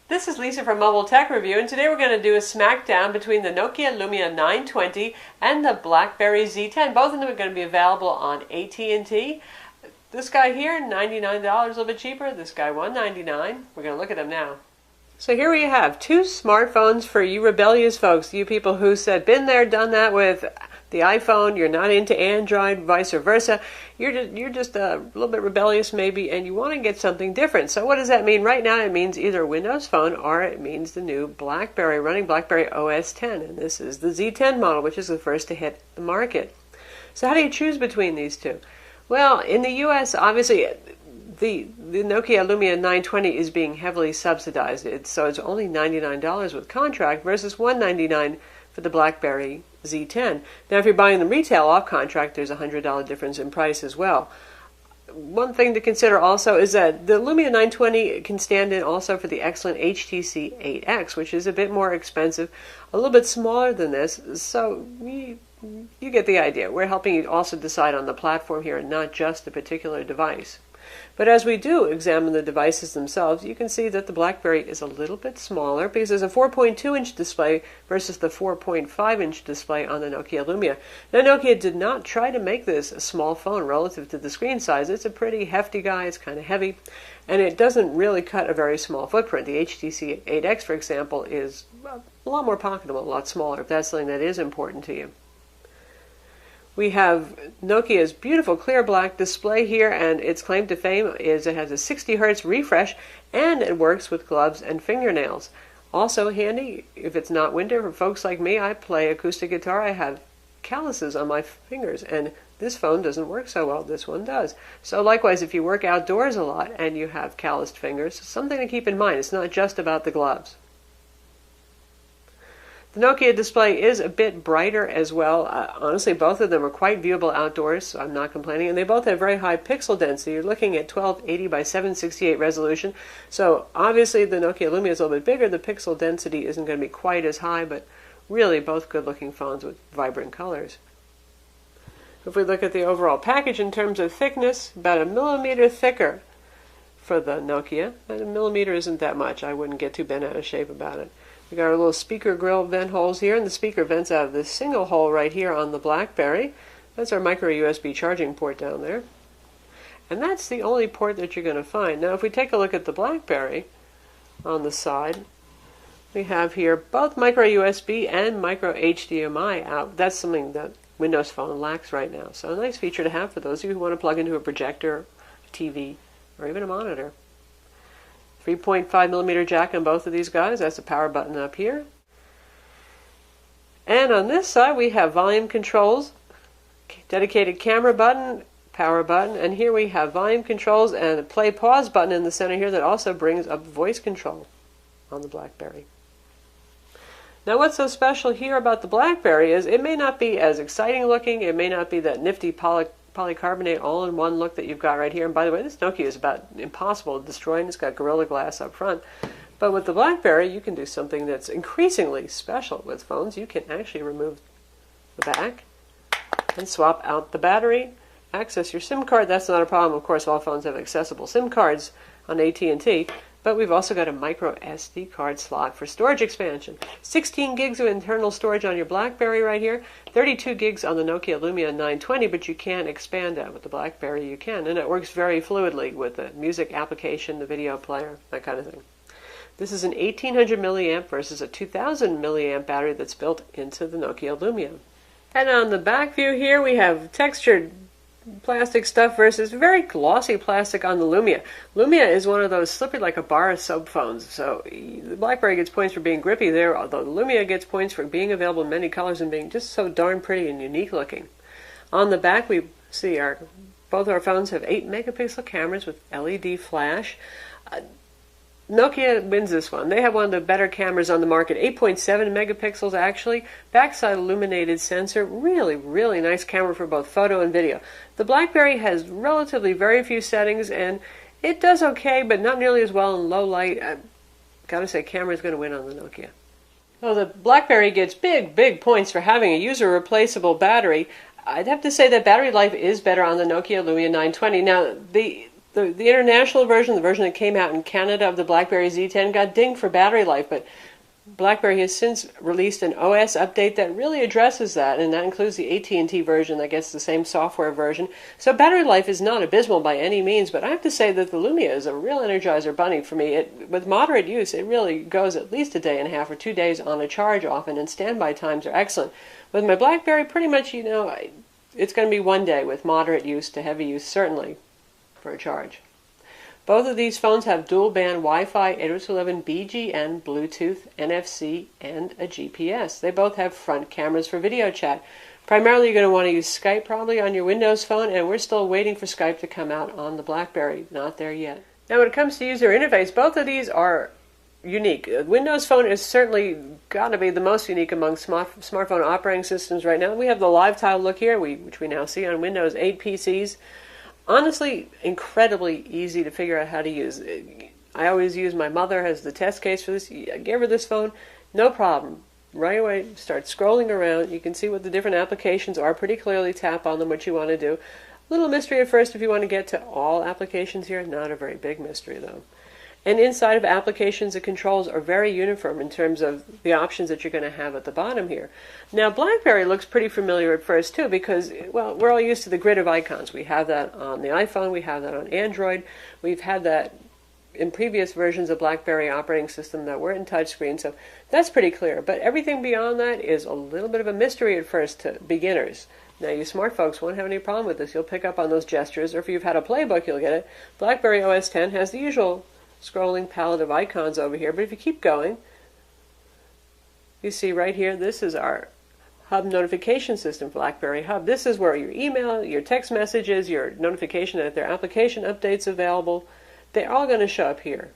This is Lisa from Mobile Tech Review, and today we're going to do a smackdown between the Nokia Lumia 920 and the BlackBerry Z10. Both of them are going to be available on AT&T. This guy here, $99, a little bit cheaper. This guy, $199. We're going to look at them now. So here we have two smartphones for you rebellious folks, you people who said, been there, done that with the iPhone, you're not into Android, vice versa. You're just a little bit rebellious maybe, and you want to get something different. So what does that mean? Right now it means either a Windows Phone or it means the new BlackBerry running BlackBerry OS 10. And this is the Z10 model, which is the first to hit the market. So how do you choose between these two? Well, in the US, obviously, the Nokia Lumia 920 is being heavily subsidized. So it's only $99 with contract versus $199 for the BlackBerry Z10. Now, if you're buying them retail off contract, there's a $100 difference in price as well. One thing to consider also is that the Lumia 920 can stand in also for the excellent HTC 8X, which is a bit more expensive, a little bit smaller than this. So you get the idea. We're helping you also decide on the platform here and not just the particular device. But as we do examine the devices themselves, you can see that the BlackBerry is a little bit smaller because there's a 4.2-inch display versus the 4.5-inch display on the Nokia Lumia. Now, Nokia did not try to make this a small phone relative to the screen size. It's a pretty hefty guy. It's kind of heavy, and it doesn't really cut a very small footprint. The HTC 8X, for example, is a lot more pocketable, a lot smaller, if that's something that is important to you. We have Nokia's beautiful clear black display here, and its claim to fame is it has a 60 Hz refresh, and it works with gloves and fingernails. Also handy, if it's not winter, for folks like me, I play acoustic guitar, I have calluses on my fingers, and this phone doesn't work so well. This one does. So likewise, if you work outdoors a lot and you have calloused fingers, something to keep in mind. It's not just about the gloves. The Nokia display is a bit brighter as well. Honestly, both of them are quite viewable outdoors, so I'm not complaining. And they both have very high pixel density. You're looking at 1280 by 768 resolution. So obviously the Nokia Lumia is a little bit bigger. The pixel density isn't going to be quite as high, but really both good-looking phones with vibrant colors. If we look at the overall package in terms of thickness, about a millimeter thicker for the Nokia. And a millimeter isn't that much. I wouldn't get too bent out of shape about it. We got our little speaker grill vent holes here, and the speaker vents out of this single hole right here on the BlackBerry. That's our micro USB charging port down there. And that's the only port that you're going to find. Now, if we take a look at the BlackBerry on the side, we have here both micro USB and micro HDMI out. That's something that Windows Phone lacks right now. So a nice feature to have for those of you who want to plug into a projector, TV, or even a monitor. 3.5 millimeter jack on both of these guys. That's the power button up here. And on this side we have volume controls, dedicated camera button, power button, and here we have volume controls and a play pause button in the center here that also brings up voice control on the BlackBerry. Now what's so special here about the BlackBerry is it may not be as exciting looking, it may not be that nifty polycarbonate all-in-one look that you've got right here. And by the way, this Nokia is about impossible to destroy, and it's got Gorilla Glass up front. But with the BlackBerry, you can do something that's increasingly special with phones. You can actually remove the back and swap out the battery, access your SIM card. That's not a problem. Of course, all phones have accessible SIM cards on AT&T. But we've also got a micro SD card slot for storage expansion. 16 gigs of internal storage on your BlackBerry right here. 32 gigs on the Nokia Lumia 920, but you can't expand that. With the BlackBerry you can, and it works very fluidly with the music application, the video player, that kind of thing. This is an 1800 milliamp versus a 2000 milliamp battery that's built into the Nokia Lumia. And on the back view here we have textured plastic stuff versus very glossy plastic on the Lumia. Lumia is one of those slippery like a bar of soap phones. So the BlackBerry gets points for being grippy there, although the Lumia gets points for being available in many colors and being just so darn pretty and unique looking. On the back we see both our phones have 8 megapixel cameras with LED flash. Nokia wins this one. They have one of the better cameras on the market, 8.7 megapixels actually. Backside illuminated sensor, really, really nice camera for both photo and video. The BlackBerry has relatively very few settings, and it does okay, but not nearly as well in low light. I've got to say, camera is going to win on the Nokia. Well, the BlackBerry gets big points for having a user-replaceable battery. I'd have to say that battery life is better on the Nokia Lumia 920. Now, the The international version, the version that came out in Canada of the BlackBerry Z10, got dinged for battery life, but BlackBerry has since released an OS update that really addresses that, and that includes the AT&T version that gets the same software version. So battery life is not abysmal by any means, but I have to say that the Lumia is a real Energizer bunny for me. With moderate use, it really goes at least a day and a half or 2 days on a charge often, and standby times are excellent. With my BlackBerry, pretty much, it's going to be 1 day with moderate use to heavy use, certainly, for a charge. Both of these phones have dual-band Wi-Fi 802.11 BGN, Bluetooth, NFC, and a GPS. They both have front cameras for video chat. Primarily, you're going to want to use Skype probably on your Windows phone, and we're still waiting for Skype to come out on the BlackBerry. Not there yet. Now, when it comes to user interface, both of these are unique. Windows Phone is certainly got to be the most unique among smartphone operating systems right now. We have the live tile look here, which we now see on Windows 8 PCs. Honestly, incredibly easy to figure out how to use. I always use my mother as the test case for this. I gave her this phone, no problem. Right away, start scrolling around. You can see what the different applications are. Pretty clearly tap on them, what you want to do. Little mystery at first if you want to get to all applications here. Not a very big mystery, though. And inside of applications, the controls are very uniform in terms of the options that you're going to have at the bottom here. Now, BlackBerry looks pretty familiar at first, too, because, well, we're all used to the grid of icons. We have that on the iPhone. We have that on Android. We've had that in previous versions of BlackBerry operating system that were in touchscreen, so that's pretty clear. But everything beyond that is a little bit of a mystery at first to beginners. Now, you smart folks won't have any problem with this. You'll pick up on those gestures, or if you've had a playbook, you'll get it. BlackBerry OS X has the usual scrolling palette of icons over here, but if you keep going, you see right here, this is our hub notification system, BlackBerry Hub. This is where your email, your text messages, your notification that there are application updates available, they're all going to show up here.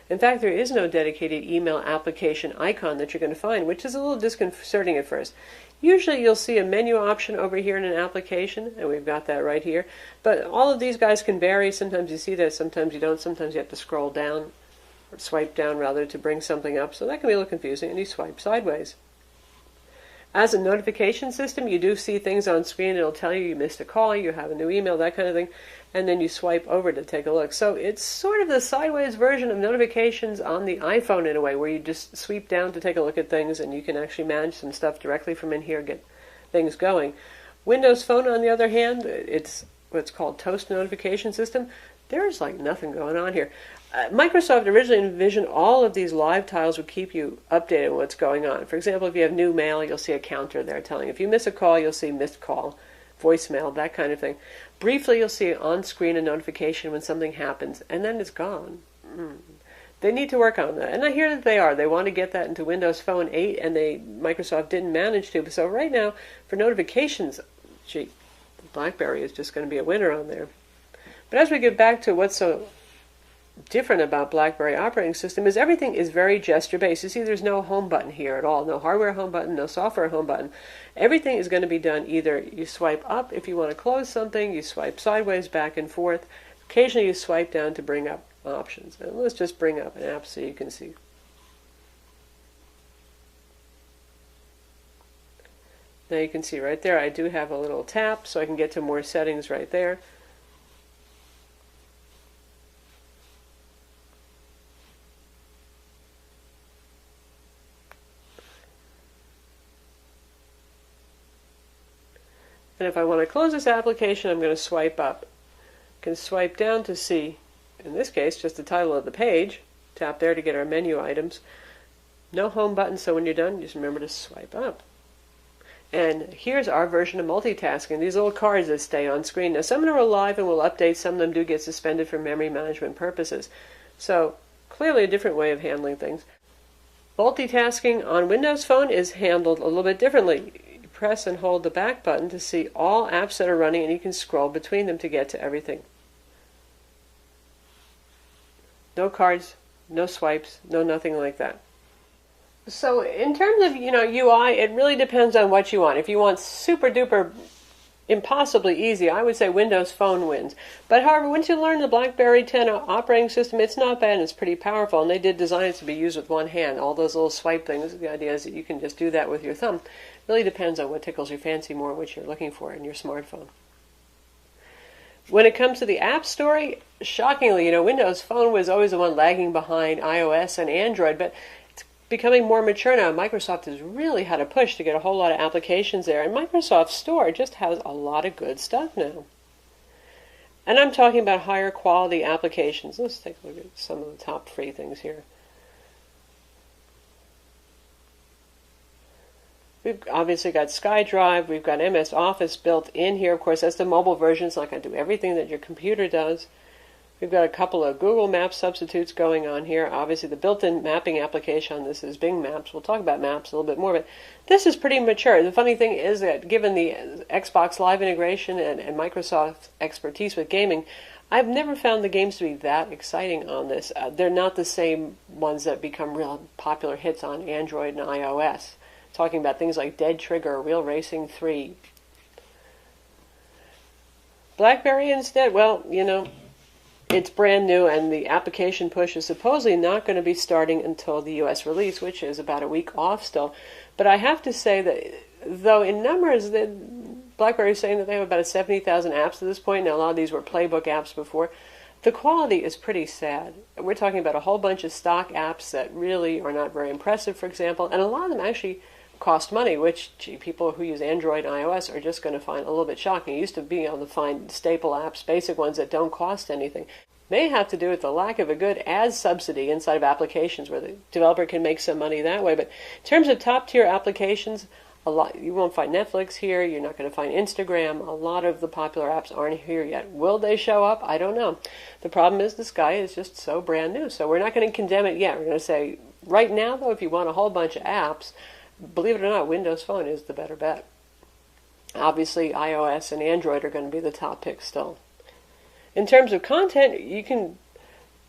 In fact, there is no dedicated email application icon that you're going to find, which is a little disconcerting at first. Usually you'll see a menu option over here in an application, and we've got that right here. But all of these guys can vary. Sometimes you see that, sometimes you don't. Sometimes you have to scroll down, or swipe down rather, to bring something up. So that can be a little confusing, and you swipe sideways. As a notification system, you do see things on screen. It'll tell you missed a call, you have a new email, that kind of thing. And then you swipe over to take a look. So it's sort of the sideways version of notifications on the iPhone in a way, where you just sweep down to take a look at things, and you can actually manage some stuff directly from in here, get things going. Windows Phone, on the other hand, it's what's called Toast Notification System. There's like nothing going on here. Microsoft originally envisioned all of these live tiles would keep you updated on what's going on. For example, if you have new mail, you'll see a counter there telling you. If you miss a call, you'll see missed call, voicemail, that kind of thing. Briefly, you'll see on screen a notification when something happens, and then it's gone. They need to work on that, and I hear that they are. They want to get that into Windows Phone 8, and Microsoft didn't manage to. So right now, for notifications, BlackBerry is just going to be a winner on there. But as we get back to what's so different about BlackBerry operating system is everything is very gesture based. You see there's no home button here at all, no hardware home button, no software home button. Everything is going to be done either you swipe up if you want to close something, you swipe sideways back and forth, occasionally you swipe down to bring up options. And let's just bring up an app so you can see. Now you can see right there I do have a little tap so I can get to more settings right there. And if I want to close this application, I'm going to swipe up. I can swipe down to see, in this case, just the title of the page. Tap there to get our menu items. No home button, so when you're done, just remember to swipe up. And here's our version of multitasking, these little cards that stay on screen. Now, some of them are live and will update. Some of them do get suspended for memory management purposes. So, clearly a different way of handling things. Multitasking on Windows Phone is handled a little bit differently. Press and hold the back button to see all apps that are running, and you can scroll between them to get to everything. No cards, no swipes, no nothing like that. So in terms of UI, it really depends on what you want. If you want super duper impossibly easy, I would say Windows Phone wins. But however, once you learn the BlackBerry 10 operating system, it's not bad and it's pretty powerful, and they did design it to be used with one hand. All those little swipe things, the idea is that you can just do that with your thumb. Really depends on what tickles your fancy more, what you're looking for in your smartphone. When it comes to the App Store, shockingly, Windows Phone was always the one lagging behind iOS and Android, but it's becoming more mature now. Microsoft has really had a push to get a whole lot of applications there, and Microsoft Store just has a lot of good stuff now. And I'm talking about higher quality applications. Let's take a look at some of the top free things here. We've obviously got SkyDrive, we've got MS Office built in here. Of course, that's the mobile version. It's not going to do everything that your computer does. We've got a couple of Google Maps substitutes going on here. Obviously, the built-in mapping application on this is Bing Maps. We'll talk about Maps a little bit more, but this is pretty mature. The funny thing is that given the Xbox Live integration and Microsoft's expertise with gaming, I've never found the games to be that exciting on this. They're not the same ones that become real popular hits on Android and iOS. Talking about things like Dead Trigger, Real Racing 3. BlackBerry instead, well, it's brand new, and the application push is supposedly not going to be starting until the US release, which is about a week off still. But I have to say that, though in numbers, BlackBerry is saying that they have about 70,000 apps at this point. Now, a lot of these were playbook apps before. The quality is pretty sad. We're talking about a whole bunch of stock apps that really are not very impressive, for example, and a lot of them actually cost money, which people who use Android and iOS are just going to find a little bit shocking. You used to be able to find staple apps, basic ones that don't cost anything. May have to do with the lack of a good ad subsidy inside of applications where the developer can make some money that way. But in terms of top tier applications, you won't find Netflix here. You're not going to find Instagram. A lot of the popular apps aren't here yet. Will they show up? I don't know. The problem is this guy is just so brand new. So we're not going to condemn it yet. We're going to say right now, though, if you want a whole bunch of apps, believe it or not, Windows Phone is the better bet. Obviously, iOS and Android are going to be the top picks still. In terms of content, you can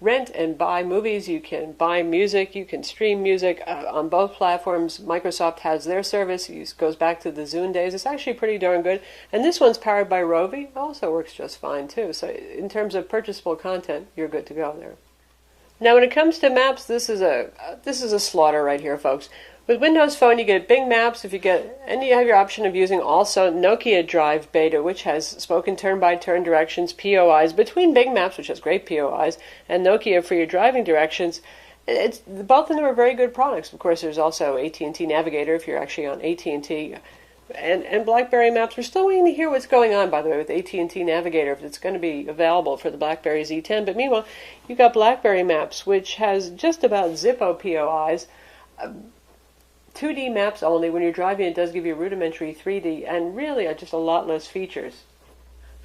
rent and buy movies, you can buy music, you can stream music on both platforms. Microsoft has their service. It goes back to the Zune days. It's actually pretty darn good. And this one's powered by Rovi. Also works just fine, too. So in terms of purchasable content, you're good to go there. Now, when it comes to maps, this is a slaughter right here, folks. With Windows Phone, you get Bing Maps, and you have your option of using also Nokia Drive Beta, which has spoken turn-by-turn directions, POIs, between Bing Maps, which has great POIs, and Nokia for your driving directions. Both of them are very good products. Of course, there's also AT&T Navigator if you're actually on AT&T, and BlackBerry Maps. We're still waiting to hear what's going on, by the way, with AT&T Navigator, if it's going to be available for the BlackBerry Z10. But meanwhile, you've got BlackBerry Maps, which has just about Zippo POIs, 2D maps only. When you're driving, it does give you rudimentary 3D, and really just a lot less features.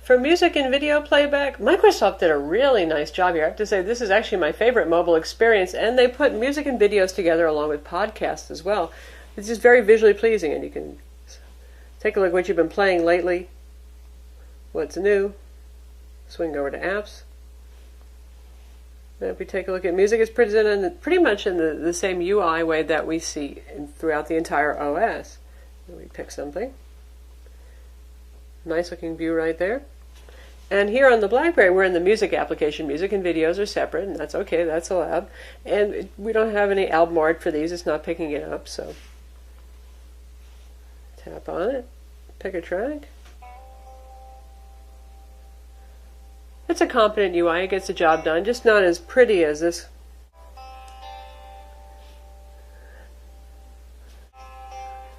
For music and video playback, Microsoft did a really nice job here. I have to say, this is actually my favorite mobile experience, and they put music and videos together along with podcasts as well. It's just very visually pleasing, and you can take a look at what you've been playing lately, what's new, swing over to apps. If we take a look at music, it's presented pretty much in the same UI way that we see throughout the entire OS. Let me pick something. Nice looking view right there. And here on the BlackBerry, we're in the music application. Music and videos are separate, and that's okay, that's allowed. And we don't have any album art for these, it's not picking it up, so tap on it, pick a track. It's a competent UI, it gets the job done, just not as pretty as this.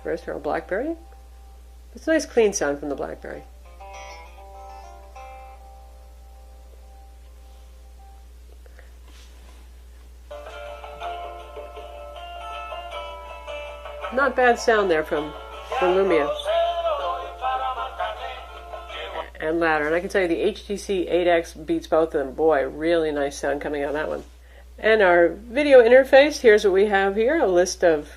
First, our BlackBerry. It's a nice clean sound from the BlackBerry. Not bad sound there from Lumia. And louder. And I can tell you the HTC 8X beats both of them. Boy, really nice sound coming out of that one. And our video interface, here's what we have here. A list of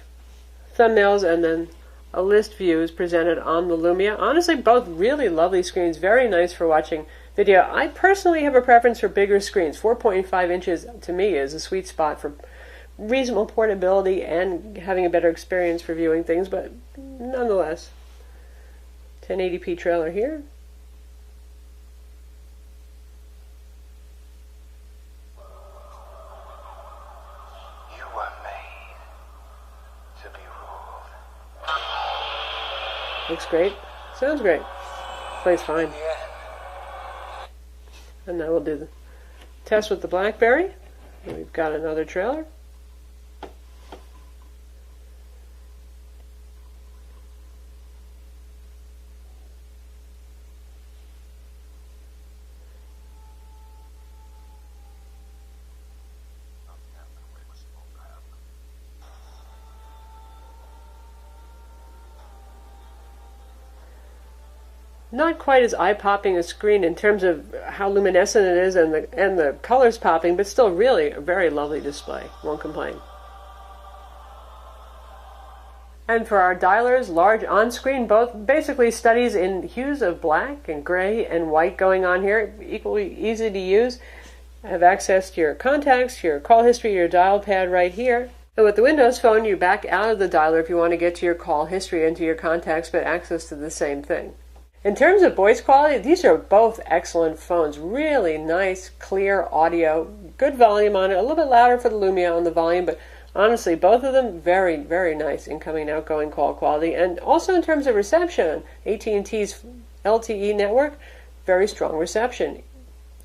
thumbnails and then a list view is presented on the Lumia. Honestly, both really lovely screens. Very nice for watching video. I personally have a preference for bigger screens. 4.5 inches to me is a sweet spot for reasonable portability and having a better experience for viewing things, but nonetheless. 1080p trailer here. Looks great. Sounds great. Plays fine. And now we'll do the test with the BlackBerry. We've got another trailer. Not quite as eye-popping a screen in terms of how luminescent it is and the colors popping, but still really a very lovely display. Won't complain. And for our dialers, large on-screen, both basically studies in hues of black and gray and white going on here. Equally easy to use. Have access to your contacts, your call history, your dial pad right here. And with the Windows Phone, you back out of the dialer if you want to get to your call history and to your contacts, but access to the same thing. In terms of voice quality, these are both excellent phones. Really nice, clear audio, good volume on it, a little bit louder for the Lumia on the volume, but honestly, both of them very, very nice incoming and outgoing call quality. And also in terms of reception, AT&T's LTE network, very strong reception.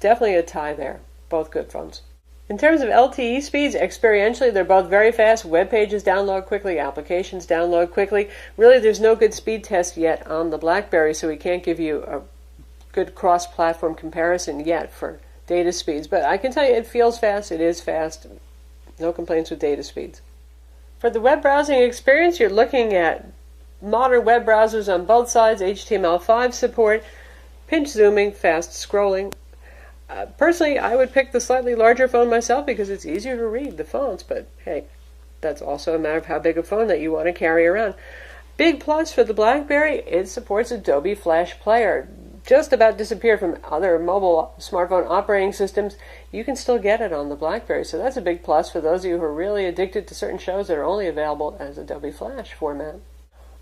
Definitely a tie there. Both good phones. In terms of LTE speeds, experientially, they're both very fast. Web pages download quickly, applications download quickly. Really, there's no good speed test yet on the BlackBerry, so we can't give you a good cross-platform comparison yet for data speeds. But I can tell you it feels fast, it is fast. No complaints with data speeds. For the web browsing experience, you're looking at modern web browsers on both sides, HTML5 support, pinch zooming, fast scrolling. Personally, I would pick the slightly larger phone myself because it's easier to read the fonts, but hey, that's also a matter of how big a phone that you want to carry around. Big plus for the BlackBerry, it supports Adobe Flash Player. Just about disappeared from other mobile smartphone operating systems. You can still get it on the BlackBerry, so that's a big plus for those of you who are really addicted to certain shows that are only available as Adobe Flash format.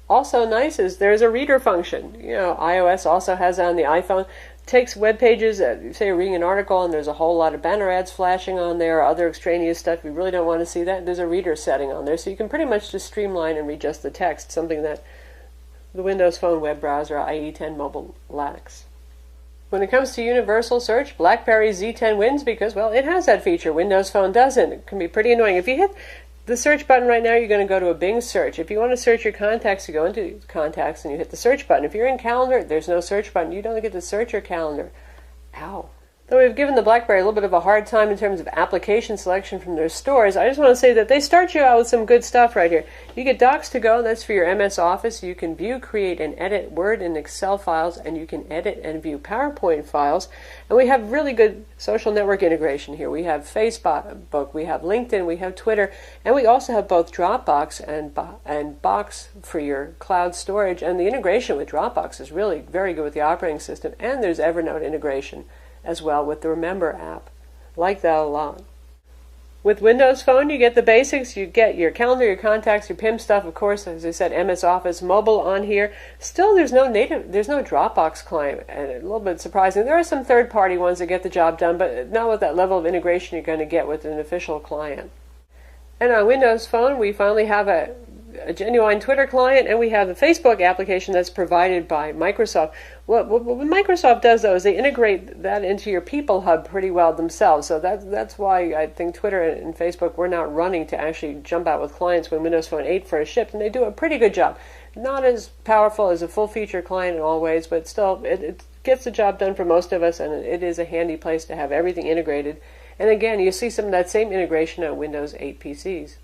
Also nice is there's a reader function. You know, iOS also has on the iPhone. Takes web pages, say you're reading an article and there's a whole lot of banner ads flashing on there, or other extraneous stuff, we really don't want to see that. There's a reader setting on there, so you can pretty much just streamline and read just the text, something that the Windows Phone web browser, IE 10 mobile, lacks. When it comes to universal search, BlackBerry Z10 wins because, well, it has that feature. Windows Phone doesn't. It can be pretty annoying. If you hit the search button right now, you're going to go to a Bing search. If you want to search your contacts, you go into contacts and you hit the search button. If you're in calendar, there's no search button. You don't get to search your calendar. Ow. Though we've given the BlackBerry a little bit of a hard time in terms of application selection from their stores, I just want to say that they start you out with some good stuff right here. You get Docs to Go, that's for your MS Office. You can view, create, and edit Word and Excel files, and you can edit and view PowerPoint files. And we have really good social network integration here. We have Facebook, we have LinkedIn, we have Twitter, and we also have both Dropbox and Box for your cloud storage. And the integration with Dropbox is really very good with the operating system, and there's Evernote integration as well with the Remember app. Like that a lot. With Windows Phone, you get the basics. You get your calendar, your contacts, your PIM stuff, of course, as I said, MS Office mobile on here. Still, there's no Dropbox client, and a little bit surprising. There are some third-party ones that get the job done, but not with that level of integration you're going to get with an official client. And on Windows Phone, we finally have a genuine Twitter client, and we have the Facebook application that's provided by Microsoft. What Microsoft does, though, is they integrate that into your People Hub pretty well themselves. So that's why I think Twitter and Facebook were not running to actually jump out with clients when Windows Phone 8 first shipped, and they do a pretty good job. Not as powerful as a full-feature client in all ways, but still, it gets the job done for most of us, and it is a handy place to have everything integrated. And again, you see some of that same integration on Windows 8 PCs.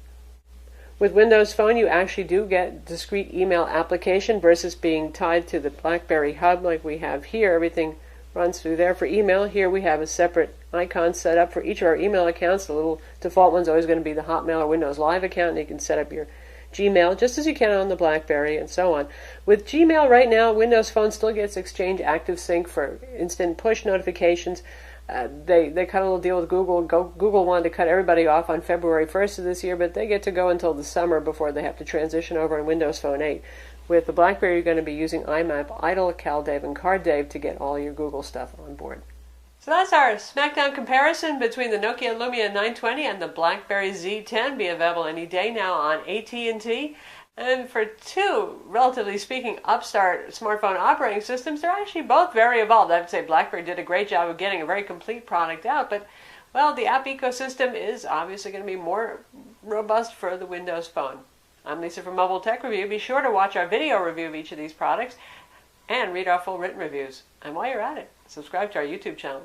With Windows Phone, you actually do get discrete email application versus being tied to the BlackBerry hub like we have here. Everything runs through there. For email, here we have a separate icon set up for each of our email accounts. The little default one's always going to be the Hotmail or Windows Live account, and you can set up your Gmail just as you can on the BlackBerry and so on. With Gmail right now, Windows Phone still gets Exchange Active Sync for instant push notifications. They cut a little deal with Google. Google wanted to cut everybody off on February 1st of this year, but they get to go until the summer before they have to transition over on Windows Phone 8. With the BlackBerry, you're going to be using IMAP, IDLE, CalDave, and CardDave to get all your Google stuff on board. So that's our Smackdown comparison between the Nokia Lumia 920 and the BlackBerry Z10. Be available any day now on AT&T. And for two, relatively speaking, upstart smartphone operating systems, they're actually both very evolved. I would say BlackBerry did a great job of getting a very complete product out, but, well, the app ecosystem is obviously going to be more robust for the Windows Phone. I'm Lisa from Mobile Tech Review. Be sure to watch our video review of each of these products and read our full written reviews. And while you're at it, subscribe to our YouTube channel.